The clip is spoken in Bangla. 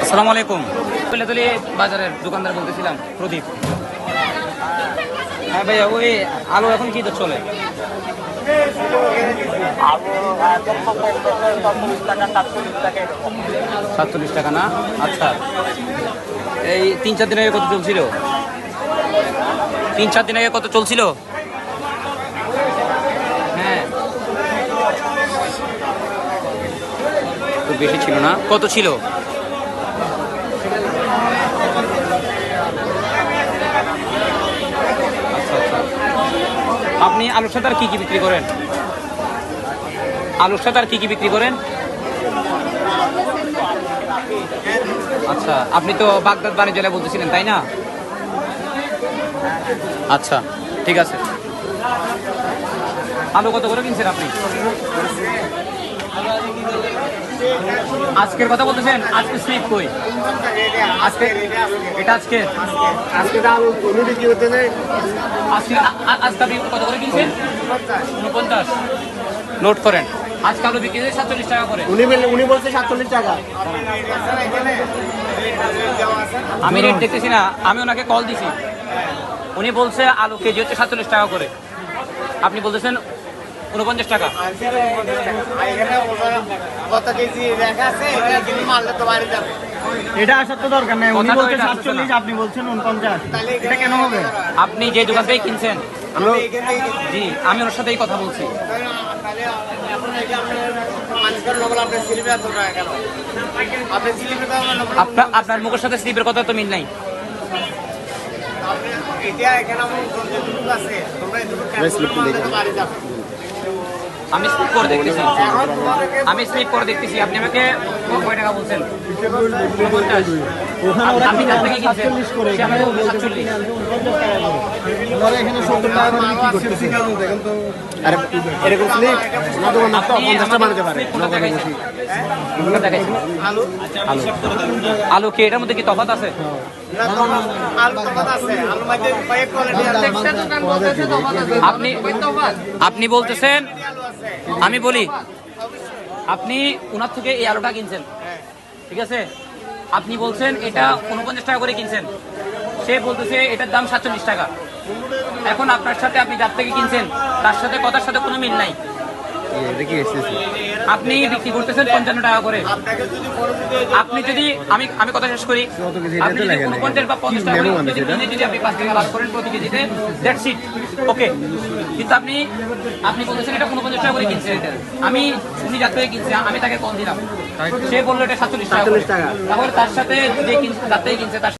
আসসালামু আলাইকুম। বেলেতলি বাজারের দোকানদার বলতেছিলাম, প্রদীপ। হ্যাঁ ভাইয়া, ওই আলু এখন কি তো চলে? 47 টাকা না? আচ্ছা, এই 3-4 দিন আগে কত চলছিল? 3-4 দিন আগে কত চলছিল? হ্যাঁ, খুব বেশি ছিল না। কত ছিল? আপনি আলুর সাথে আর কি কি বিক্রি করেন? আলুর সাথে আর কি কি বিক্রি করেন? আচ্ছা, আপনি তো বাগদাদ বাণিজ্য জেলায় বলতেছিলেন, তাই না? আচ্ছা, ঠিক আছে। আলু কত করে কিনছেন আপনি? আজকের কথা বলতেছেন? আজকে স্লিপ কই? আজকে এটা আজকে আলু বিক্রি করতে নেই। আজকে আপনি কত করে কিনছেন? 49। নোট করেন। আজকে আলু বিক্রি 47 টাকা করে। উনি বলছে 47 টাকা। আমি রেট দেখতেছি না, আমি ওনাকে কল দিছি। উনি বলছে আলু কেজি হচ্ছে 47 টাকা করে, আপনি বলতেছেন 49 টাকা। এটা আসার তো দরকার নাই। উনি বলছেন 47, আপনি বলছেন 49। এটা কেন হবে? আপনি যে দোকান থেকে কিনছেন? জি, আমি ওর সাথেই কথা বলছি। আপনার মুখের সাথে স্লিপের কথা তো মিল নাই। আমি স্লিপ করে দেখতেছি, আপনি আমাকে কয় টাকা বলছেন? 49। আপনি কাছ থেকে কিনছেন? সে আমাকে বলছে 47। এখানে 70 টাকা করে বিক্রি করতেছে। আরে এরকম স্লিপ না দোকানদার তো 50 টাকা বানাতে পারে। আলু কি এটার মধ্যে কি তফাৎ আছে? আপনি বলতেছেন, আমি বলি, আপনি ওনার থেকে এই আলুটা কিনছেন, ঠিক আছে? আপনি বলছেন এটা 49 টাকা করে কিনছেন, সে বলতেছে এটার দাম 47 টাকা। এখন আপনার সাথে, আপনি যার থেকে কিনছেন তার সাথে কথার সাথে কোনো মিল নাই। আপনি বিক্রি করতেছেন 55 টাকা করে। আপনি যদি আমি কথা শেষ করি, আপনি যদি 49 বা 50 টাকা করে যদি আপনি 5 টাকা লাভ করেন প্রতি কেজিতে, দ্যাটস ইট, ওকে। কিন্তু আপনি বলতেছেন এটা 49 টাকা করে কিনছেন। এটা আমি উনি যার থেকে কিনছে, আমি তাকে কম দিলাম, সে বললো এটা 47 টাকা। তাহলে তার সাথে যে কিনছে, যার থেকে কিনছে তার